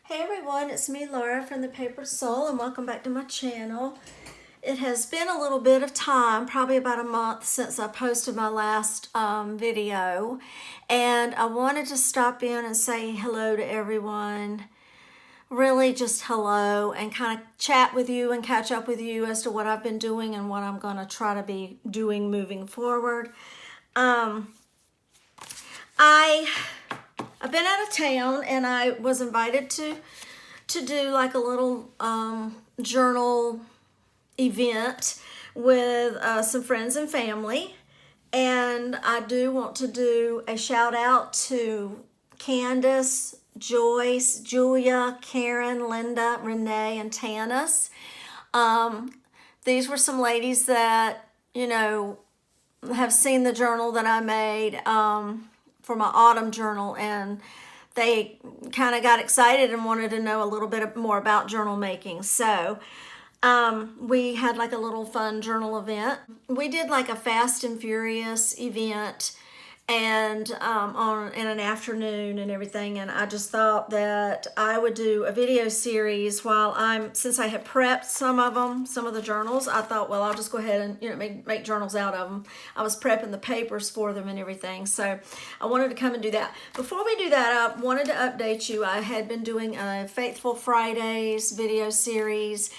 Hey everyone, it's me Laura from the Paper Soul and welcome back to my channel. It has been a little bit of time, probably about a month since I posted my last video, and I wanted to stop in and say hello to everyone. Really just hello, and kind of chat with you and catch up with you as to what I've been doing and what I'm going to try to be doing moving forward. I've been out of town and I was invited to do like a little journal event with some friends and family. And I do want to do a shout out to Candace, Joyce, Julia, Karen, Linda, Renee, and Tanis. These were some ladies that, have seen the journal that I made for my autumn journal, and they kind of got excited and wanted to know a little bit more about journal making. So we had like a little fun journal event. We did like a Fast and Furious event and in an afternoon and everything, and I just thought that I would do a video series since I had prepped some of the journals. I thought, well, I'll just go ahead and make journals out of them. I was prepping the papers for them and everything, so I wanted to come and do that. Before we do that, I wanted to update you. I had been doing a Faithful Fridays video series,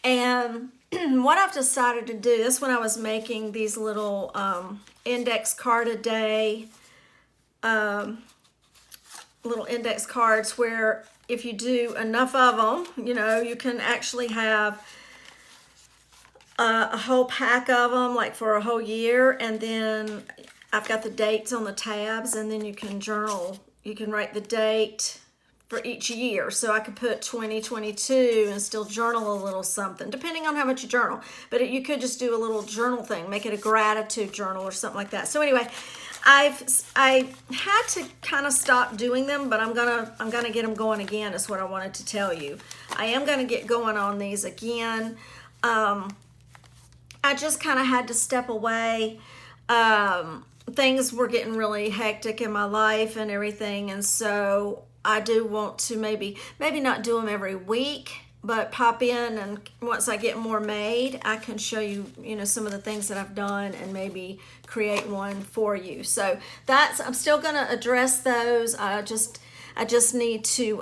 and what I've decided to do, this when I was making these little index card a day, little index cards where if you do enough of them, you can actually have a whole pack of them, like for a whole year. And then I've got the dates on the tabs, and then you can journal. You can write the date for each year. So I could put 2022 and still journal a little something, depending on how much you journal. But you could just do a little journal thing, make it a gratitude journal or something like that. So anyway, I had to kind of stop doing them, but I'm gonna get them going again, is what I wanted to tell you. I am gonna get going on these again. I just kind of had to step away. Things were getting really hectic in my life and everything, and so I do want to maybe not do them every week, but pop in, and once I get more made, I can show you, some of the things that I've done and maybe create one for you. So I'm still gonna address those. I just need to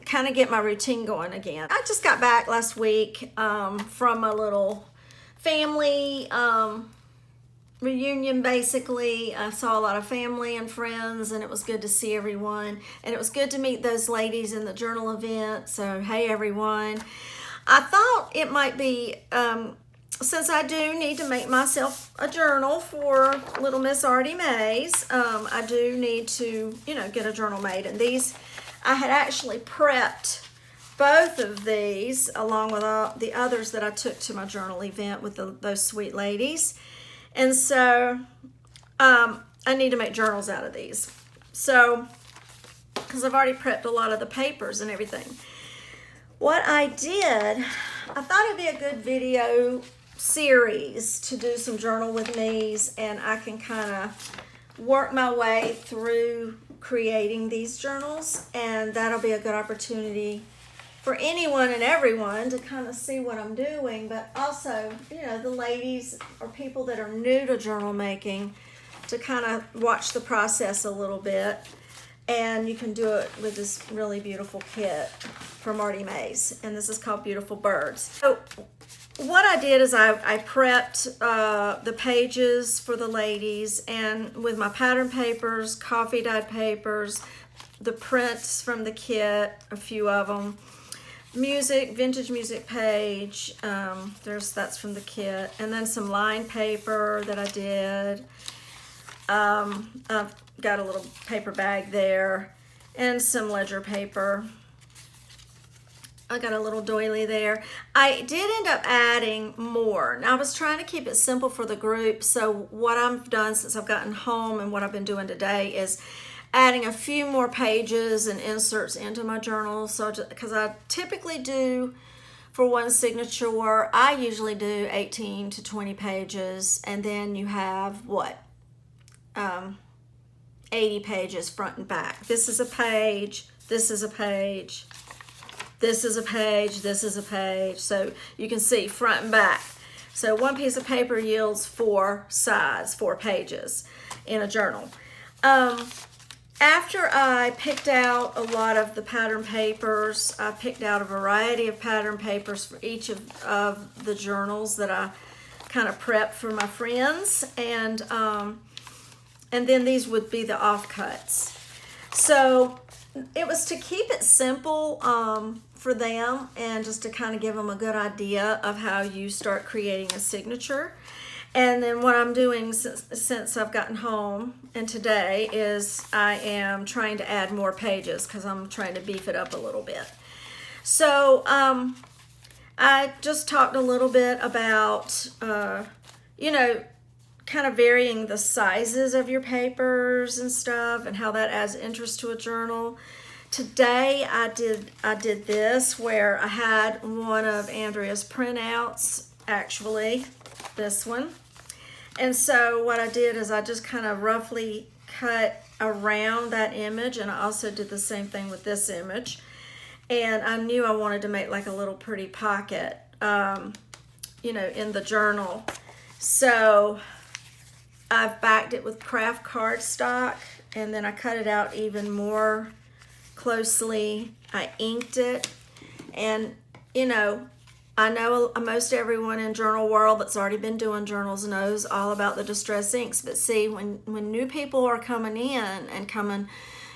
kind of get my routine going again. I just got back last week from a little family reunion. Basically, I saw a lot of family and friends, and it was good to see everyone, and it was good to meet those ladies in the journal event. So hey everyone, I thought it might be since I do need to make myself a journal for little Miss Artymaze, I do need to get a journal made. And these, I had actually prepped both of these along with all the others that I took to my journal event with those sweet ladies. And so I need to make journals out of these. So, because I've already prepped a lot of the papers and everything. What I did, I thought it'd be a good video series to do some journal with me's, and I can kind of work my way through creating these journals, and that'll be a good opportunity for anyone and everyone to kind of see what I'm doing, but also, the ladies or people that are new to journal making to kind of watch the process a little bit. And you can do it with this really beautiful kit from Artymaze, and this is called Beautiful Birds. So what I did is I prepped the pages for the ladies, and with my pattern papers, coffee dyed papers, the prints from the kit, a few of them, vintage music page, that's from the kit, and then some lined paper that I did. I've got a little paper bag there, and some ledger paper. I got a little doily there. I did end up adding more. Now, I was trying to keep it simple for the group, so what I've done since I've gotten home and what I've been doing today is adding a few more pages and inserts into my journal. So, because I typically do, for one signature, I usually do 18 to 20 pages, and then you have 80 pages front and back. This is a page, this is a page, this is a page, this is a page. So you can see front and back. So one piece of paper yields 4 sides, 4 pages in a journal. After I picked out a lot of the pattern papers, I picked out a variety of pattern papers for each of the journals that I kind of prepped for my friends, and then these would be the offcuts. So it was to keep it simple for them, and just to kind of give them a good idea of how you start creating a signature. And then what I'm doing since I've gotten home and today is I am trying to add more pages because I'm trying to beef it up a little bit. So I just talked a little bit about, you know, kind of varying the sizes of your papers and stuff and how that adds interest to a journal. Today I did this where I had one of Andrea's printouts, actually, this one. And so what I did is I just kind of roughly cut around that image, and I also did the same thing with this image. And I knew I wanted to make like a little pretty pocket, you know, in the journal. So I've backed it with craft cardstock, and then I cut it out even more closely. I inked it, and you know, I know most everyone in journal world that's already been doing journals knows all about the distress inks. But see, when new people are coming in and coming,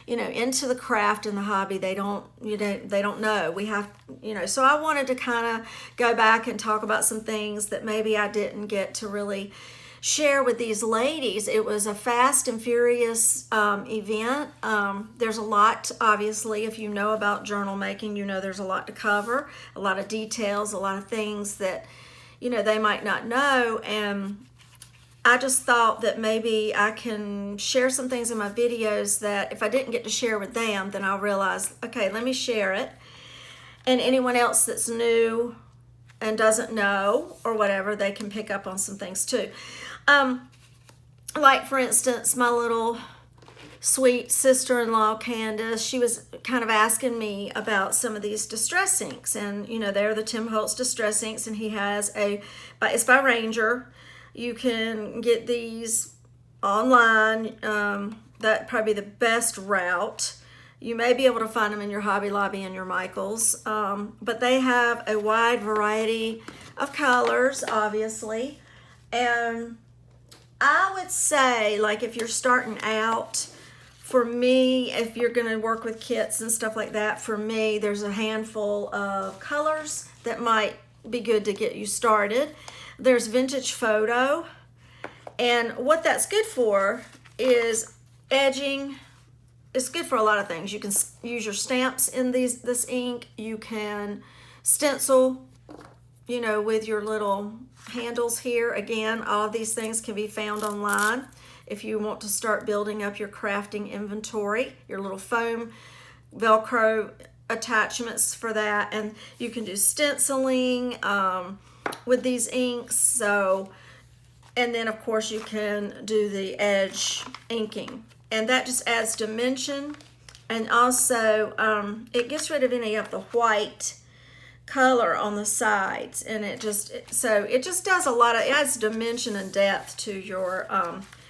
you know, into the craft and the hobby, they don't know. We have, you know, so I wanted to kind of go back and talk about some things that maybe I didn't get to really share with these ladies. It was a fast and furious event. There's a lot, obviously, if you know about journal making, you know there's a lot to cover, a lot of details, a lot of things that, you know, they might not know. And I just thought that maybe I can share some things in my videos that if I didn't get to share with them, then I'll realize, okay, let me share it. And anyone else that's new and doesn't know or whatever, they can pick up on some things too. Like for instance, my little sweet sister-in-law Candace, she was kind of asking me about some of these distress inks, and you know, they're the Tim Holtz distress inks, and he has it's by Ranger. You can get these online. That'd probably be the best route. You may be able to find them in your Hobby Lobby and your Michaels, but they have a wide variety of colors, obviously. And I would say, like, if you're starting out, for me, if you're going to work with kits and stuff like that, for me, there's a handful of colors that might be good to get you started. There's Vintage Photo, and what that's good for is edging. It's good for a lot of things. You can use your stamps in this ink. You can stencil, you know, with your little handles here. Again, all of these things can be found online if you want to start building up your crafting inventory, your little foam Velcro attachments for that. And you can do stenciling with these inks. So, and then of course you can do the edge inking, and that just adds dimension. And also it gets rid of any of the white color on the sides, and it just does a lot of, it adds dimension and depth to your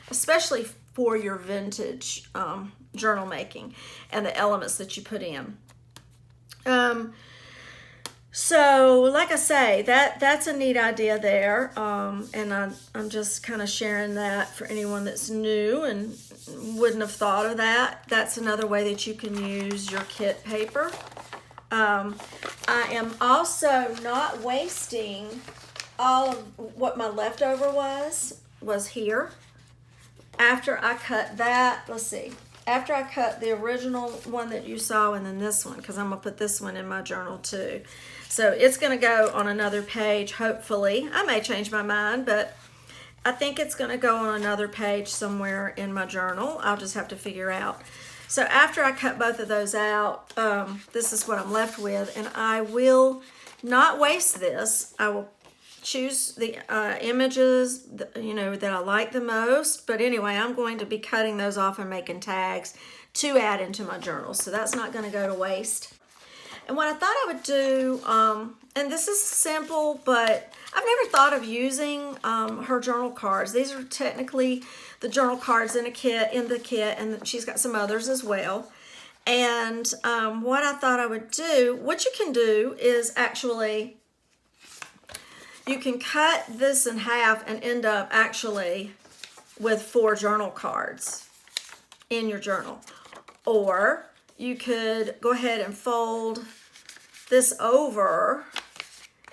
especially for your vintage journal making and the elements that you put in. So like I say, that's a neat idea there, and I'm just kind of sharing that for anyone that's new and wouldn't have thought of that. That's another way that you can use your kit paper. I am also not wasting all of what my leftover was here. After I cut that, let's see, after I cut the original one that you saw, and then this one, because I'm going to put this one in my journal too. So it's going to go on another page, hopefully. I may change my mind, but I think it's going to go on another page somewhere in my journal. I'll just have to figure out. So after I cut both of those out, this is what I'm left with, and I will not waste this. I will choose the images that, you know, that I like the most. But anyway, I'm going to be cutting those off and making tags to add into my journal. So that's not going to go to waste. And what I thought I would do, and this is simple, but I've never thought of using her journal cards. These are technically the journal cards in the kit, and she's got some others as well. And what I thought I would do, what you can do is actually, you can cut this in half and end up actually with 4 journal cards in your journal. Or you could go ahead and fold this over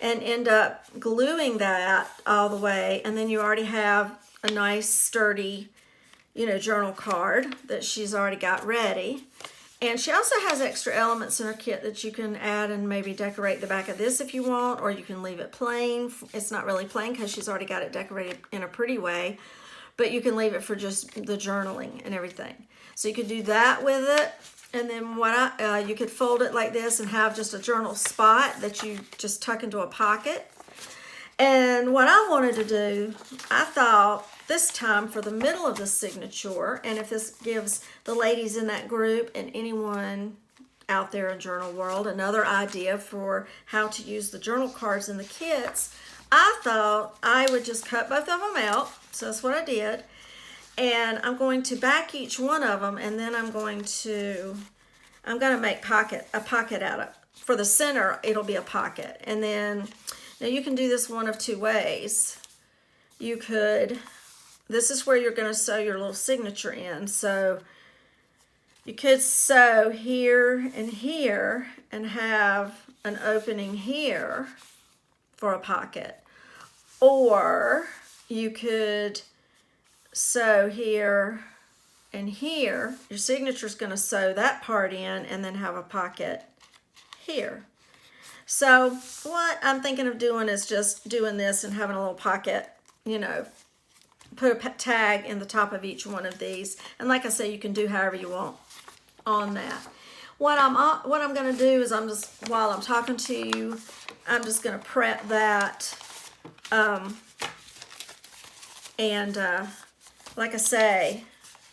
and end up gluing that all the way, and then you already have a nice sturdy, you know, journal card that she's already got ready. And she also has extra elements in her kit that you can add and maybe decorate the back of this if you want, or you can leave it plain. It's not really plain because she's already got it decorated in a pretty way, but you can leave it for just the journaling and everything. So you could do that with it. And then you could fold it like this and have just a journal spot that you just tuck into a pocket. And what I wanted to do, I thought this time for the middle of the signature, and if this gives the ladies in that group and anyone out there in journal world another idea for how to use the journal cards in the kits, I thought I would just cut both of them out. So that's what I did. And I'm going to back each one of them, and then I'm going to make a pocket out of, for the center, it'll be a pocket. And then, now you can do this one of 2 ways. You could, this is where you're going to sew your little signature in. So you could sew here and have an opening here for a pocket. Or you could sew here and here. Your signature's going to sew that part in and then have a pocket here. So what I'm thinking of doing is just doing this and having a little pocket, you know, put a tag in the top of each one of these. And like I say, you can do however you want on that. What I'm going to do is while I'm talking to you, I'm just going to prep that. Like I say,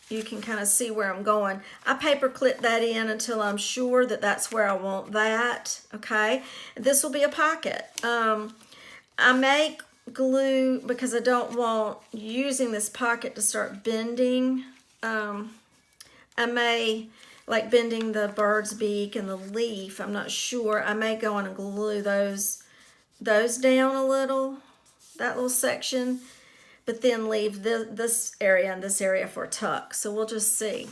you can kind of see where I'm going. I paper clip that in until I'm sure that that's where I want that, okay? This will be a pocket. I may glue, because I don't want using this pocket to start bending. I may, like bending the bird's beak and the leaf, I'm not sure. I may go on and glue those down a little, that little section, but then leave this area and this area for a tuck. So we'll just see.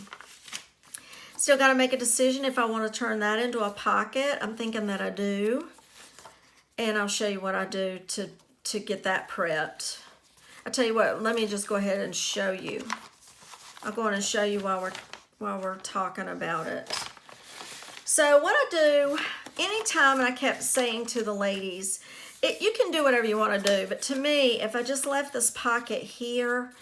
Still got to make a decision if I want to turn that into a pocket. I'm thinking that I do. And I'll show you what I do to get that prepped. I'll tell you what, let me just go ahead and show you. I'll go on and show you while we're talking about it. So what I do, anytime, and I kept saying to the ladies, you can do whatever you want to do, but to me, if I just left this pocket here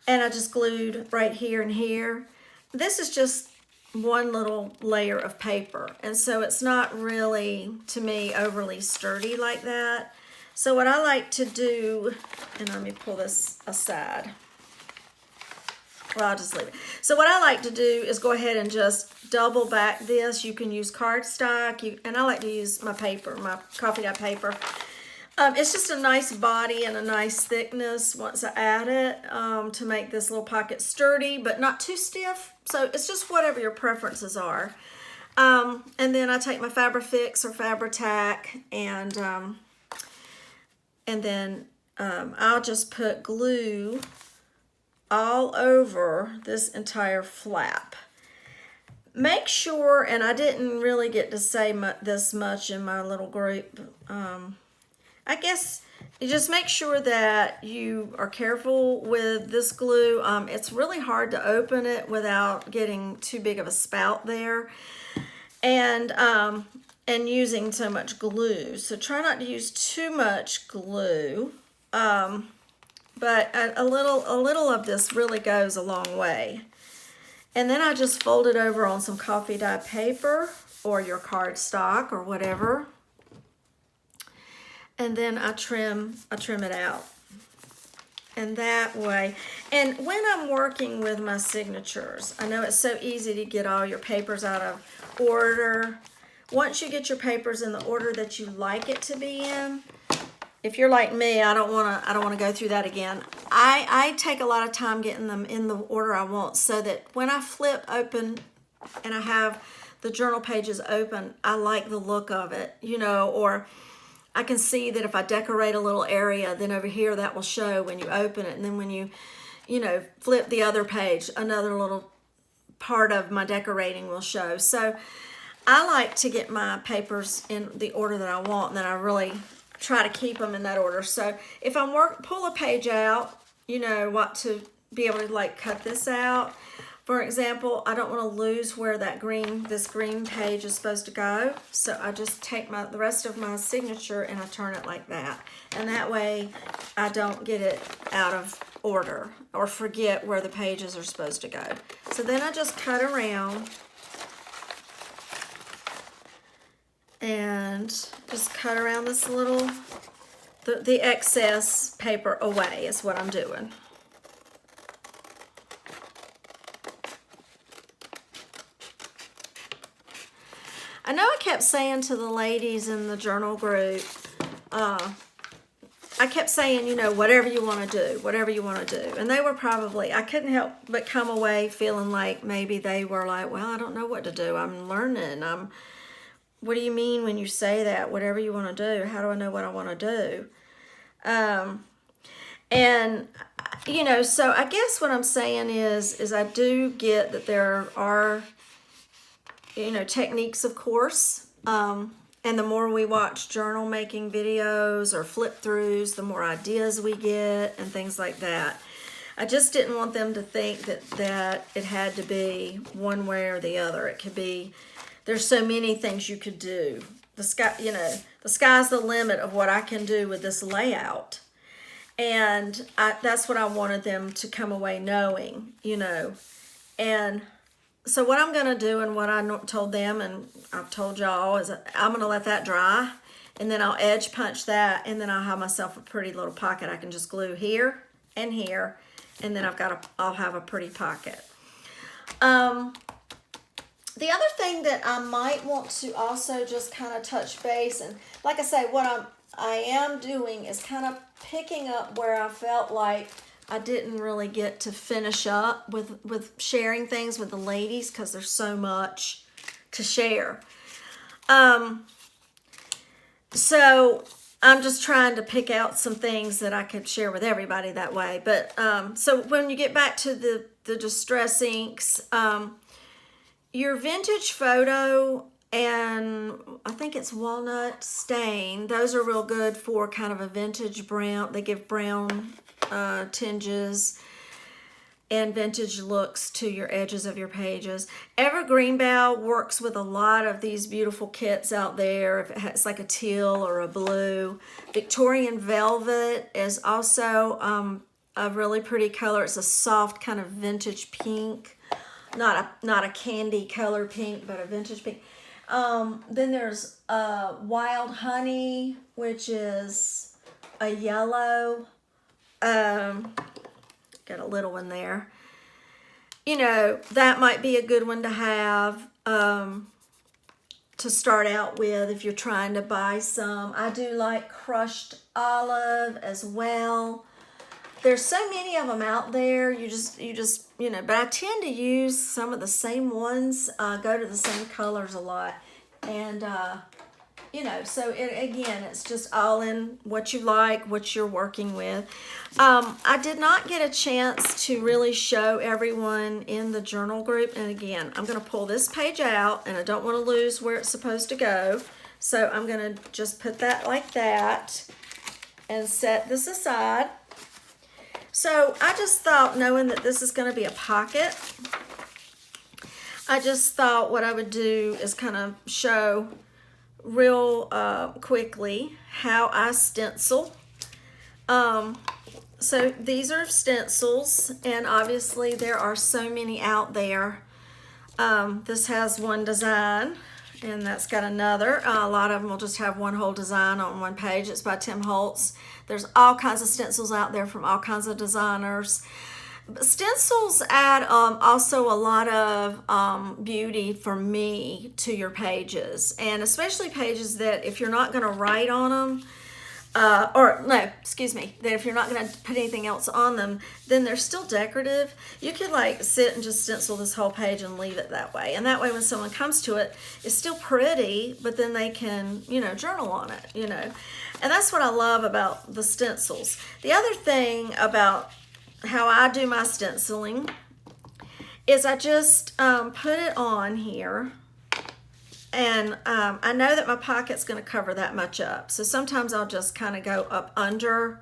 and I just glued right here and here, this is just one little layer of paper. And so it's not really, to me, overly sturdy like that. So what I like to do, and let me pull this aside. Well, I'll just leave it. So what I like to do is go ahead and just double back this. You can use cardstock, and I like to use my paper, my coffee dye paper. It's just a nice body and a nice thickness once I add it to make this little pocket sturdy, but not too stiff. So it's just whatever your preferences are. And then I take my Fabri-Fix or Fabri-Tac, and then I'll just put glue all over this entire flap. Make sure, and I didn't really get to say this much in my little group, I guess you just make sure that you are careful with this glue. It's really hard to open it without getting too big of a spout there, and using so much glue. So try not to use too much glue. But a little of this really goes a long way. And then I just fold it over on some coffee dye paper or your cardstock or whatever. And then I trim it out. And that way, and when I'm working with my signatures, I know it's so easy to get all your papers out of order once you get your papers in the order that you like it to be in, if you're like me, I don't want to go through that again. I take a lot of time getting them in the order I want, so that when I flip open and I have the journal pages open, I like the look of it, you know, or I can see that if I decorate a little area, then over here that will show when you open it, and then when you know, flip the other page, another little part of my decorating will show. So I like to get my papers in the order that I want, and then I really try to keep them in that order. So if I pull a page out, you know what to be able to like cut this out. For example, I don't want to lose where that this green page is supposed to go. So I just take the rest of my signature and I turn it like that. And that way I don't get it out of order or forget where the pages are supposed to go. So then I just cut around and just cut around this little, the excess paper away is what I'm doing. I know I kept saying to the ladies in the journal group, I kept saying, you know, whatever you want to do, whatever you want to do. And they were probably, I couldn't help but come away feeling like maybe they were like, well, I don't know what to do. I'm learning. What do you mean when you say that? Whatever you want to do. How do I know what I want to do? And, you know, so I guess what I'm saying is I do get that there are, you know, techniques, of course. And the more we watch journal making videos or flip throughs, the more ideas we get and things like that. I just didn't want them to think that it had to be one way or the other. It could be, there's so many things you could do. The sky, you know, the sky's the limit of what I can do with this layout. And that's what I wanted them to come away knowing, you know. And so what I'm going to do, and what I told them and I've told y'all, is I'm going to let that dry, and then I'll edge punch that, and then I'll have myself a pretty little pocket I can just glue here and here, and then I'll have a pretty pocket. The other thing that I might want to also just kind of touch base, and like I say, what I am doing is kind of picking up where I felt like I didn't really get to finish up with sharing things with the ladies, because there's so much to share. So I'm just trying to pick out some things that I could share with everybody that way. But so when you get back to the distress inks, your vintage photo and I think it's walnut stain, those are real good for kind of a vintage brown. They give brown tinges and vintage looks to your edges of your pages. Evergreen Bough works with a lot of these beautiful kits out there. If it's like a teal or a blue. Victorian Velvet is also a really pretty color. It's a soft kind of vintage pink, not a candy color pink, but a vintage pink. Then there's Wild Honey, which is a yellow. Got a little one there. You know, that might be a good one to have to start out with if you're trying to buy some. I do like Crushed Olive as well. There's so many of them out there. You just you know, but I tend to use some of the same ones, go to the same colors a lot. And you know, so again, it's just all in what you like, what you're working with. I did not get a chance to really show everyone in the journal group. And again, I'm going to pull this page out, and I don't want to lose where it's supposed to go. So I'm going to just put that like that and set this aside. So I just thought, knowing that this is going to be a pocket, I just thought what I would do is kind of show real quickly how I stencil. So these are stencils, and obviously there are so many out there. This has one design, and that's got another. A lot of them will just have one whole design on one page. It's by Tim Holtz. There's all kinds of stencils out there from all kinds of designers. Stencils add also a lot of beauty for me to your pages, and especially pages that if you're not going to write on them, or no, excuse me, that if you're not going to put anything else on them, then they're still decorative. You could like sit and just stencil this whole page and leave it that way. And that way when someone comes to it, it's still pretty, but then they can, you know, journal on it, you know. And that's what I love about the stencils. The other thing about how I do my stenciling is I just put it on here. And I know that my pocket's going to cover that much up. So sometimes I'll just kind of go up under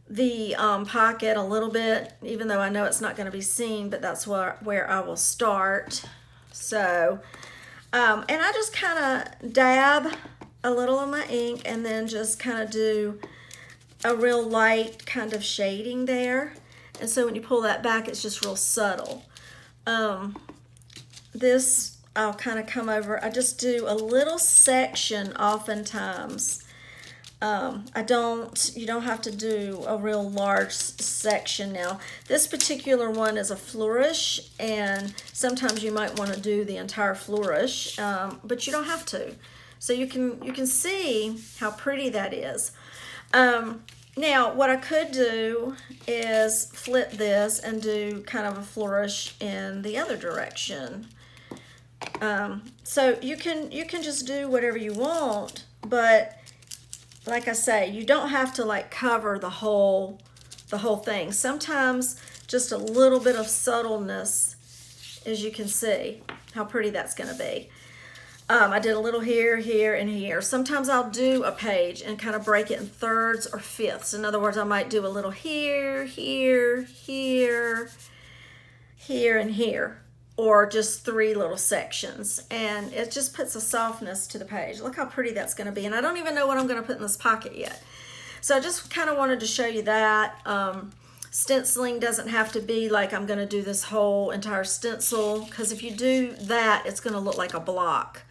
the pocket a little bit, even though I know it's not going to be seen, but that's where I will start. So, and I just kind of dab a little of my ink and then just kind of do a real light kind of shading there. And so when you pull that back, it's just real subtle. This I'll kind of come over. I just do a little section oftentimes. You don't have to do a real large section now. This particular one is a flourish, and sometimes you might want to do the entire flourish, but you don't have to. So you can see how pretty that is. Now, what I could do is flip this and do kind of a flourish in the other direction. So you can just do whatever you want, but like I say, you don't have to like cover the whole thing. Sometimes just a little bit of subtleness, as you can see how pretty that's going to be. I did a little here, here, and here. Sometimes I'll do a page and kind of break it in thirds or fifths. In other words, I might do a little here, here, here, here, and here, or just 3 little sections. And it just puts a softness to the page. Look how pretty that's going to be. And I don't even know what I'm going to put in this pocket yet. So I just kind of wanted to show you that. Stenciling doesn't have to be like I'm going to do this whole entire stencil, because if you do that, it's going to look like a block.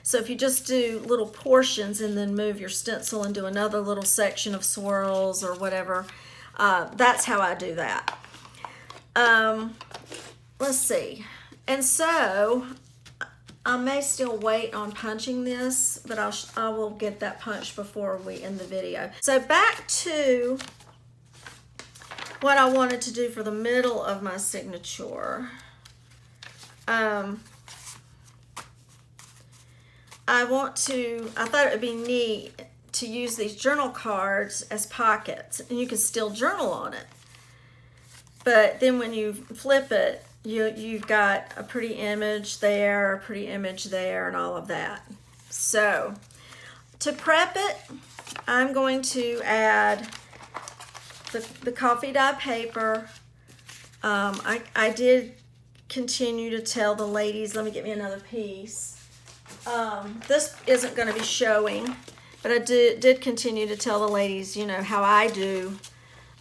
So if you just do little portions and then move your stencil and do another little section of swirls or whatever, that's how I do that. Let's see. And so I may still wait on punching this, but I will get that punched before we end the video. So back to what I wanted to do for the middle of my signature. I thought it would be neat to use these journal cards as pockets, and you can still journal on it. But then when you flip it, you've got a pretty image there, a pretty image there, and all of that. So to prep it, I'm going to add the coffee dye paper. I did continue to tell the ladies, let me get me another piece. This isn't going to be showing, but I did continue to tell the ladies, you know, how I do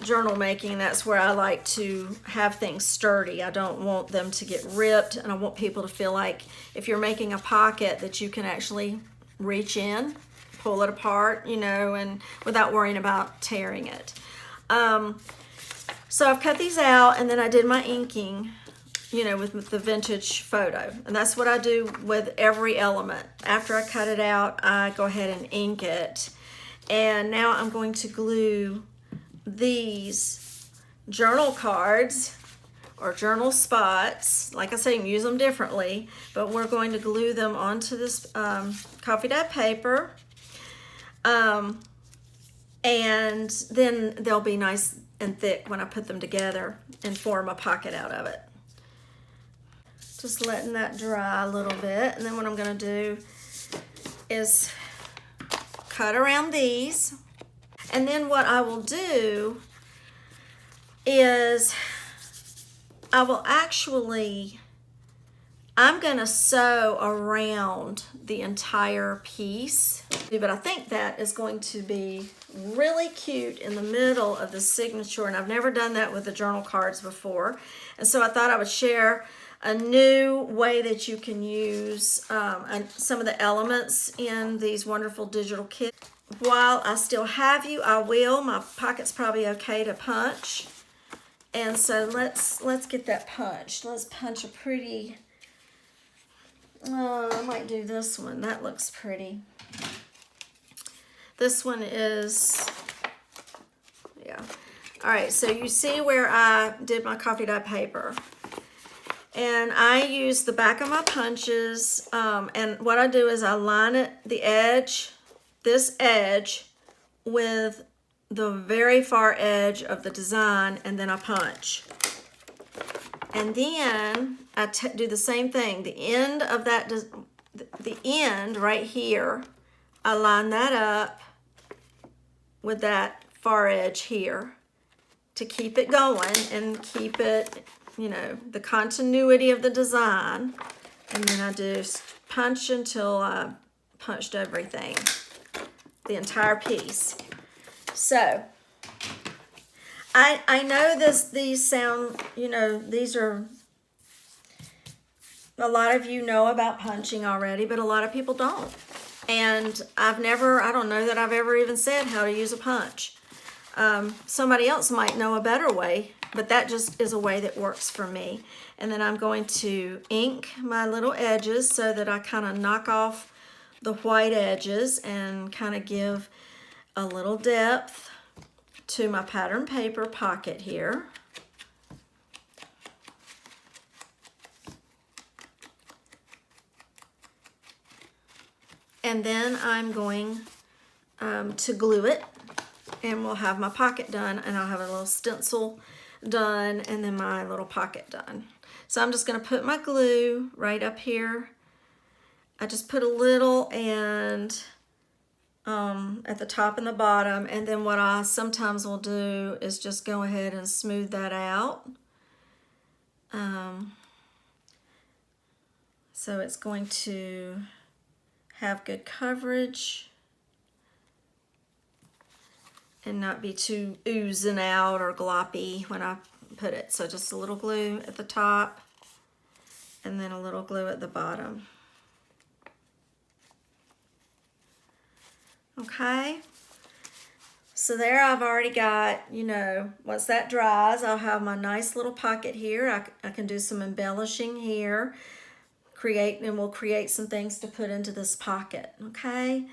journal making. That's where I like to have things sturdy. I don't want them to get ripped, and I want people to feel like if you're making a pocket that you can actually reach in, pull it apart, you know, and without worrying about tearing it. So I've cut these out, and then I did my inking, you know, with the vintage photo. And that's what I do with every element. After I cut it out, I go ahead and ink it. And now I'm going to glue these journal cards or journal spots. Like I say, you can use them differently, but we're going to glue them onto this coffee dye paper. And then they'll be nice and thick when I put them together and form a pocket out of it. Just letting that dry a little bit. And then what I'm going to do is cut around these. And then what I will do is I'm going to sew around the entire piece. But I think that is going to be really cute in the middle of the signature, and I've never done that with the journal cards before. And so I thought I would share a new way that you can use some of the elements in these wonderful digital kits. While I still have you, I will. My pocket's probably okay to punch. And so let's get that punched. Let's punch a pretty, I might do this one. That looks pretty. This one is, yeah. All right, so you see where I did my coffee dye paper. And I use the back of my punches, and what I do is I line it, the edge, this edge, with the very far edge of the design, and then I punch. And then I do the same thing. The end of that, the end right here, I line that up with that far edge here to keep it going and keep it, you know, the continuity of the design. And then I just punch until I punched everything, the entire piece. So I know these sound, you know, these are, a lot of you know about punching already, but a lot of people don't. And I don't know that I've ever even said how to use a punch. Somebody else might know a better way, but that just is a way that works for me. And then I'm going to ink my little edges so that I kind of knock off the white edges and kind of give a little depth to my pattern paper pocket here. And then I'm going to glue it, and we'll have my pocket done, and I'll have a little stencil done, and then my little pocket done. So I'm just going to put my glue right up here. I just put a little and at the top and the bottom, and then what I sometimes will do is just go ahead and smooth that out. So it's going to have good coverage and not be too oozing out or gloppy when I put it. So just a little glue at the top and then a little glue at the bottom. Okay, so there I've already got, you know, once that dries, I'll have my nice little pocket here. I can do some embellishing here, we'll create some things to put into this pocket, okay?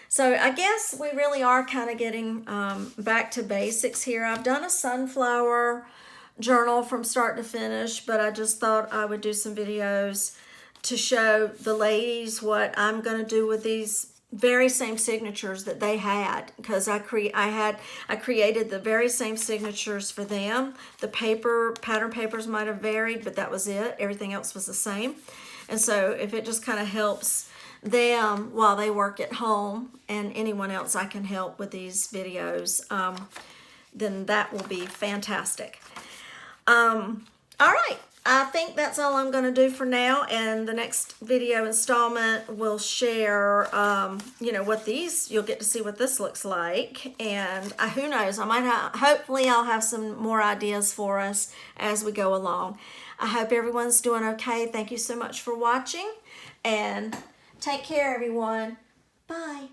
So I guess we really are kind of getting back to basics here. I've done a sunflower journal from start to finish, but I just thought I would do some videos to show the ladies what I'm going to do with these very same signatures that they had, because I created the very same signatures for them. The pattern papers might have varied, but that was it. Everything else was the same. And so if it just kind of helps them while they work at home, and anyone else I can help with these videos, then that will be fantastic. All right. I think that's all I'm going to do for now, and the next video installment will share, you know, what you'll get to see what this looks like, and who knows, hopefully I'll have some more ideas for us as we go along. I hope everyone's doing okay. Thank you so much for watching, and take care, everyone. Bye.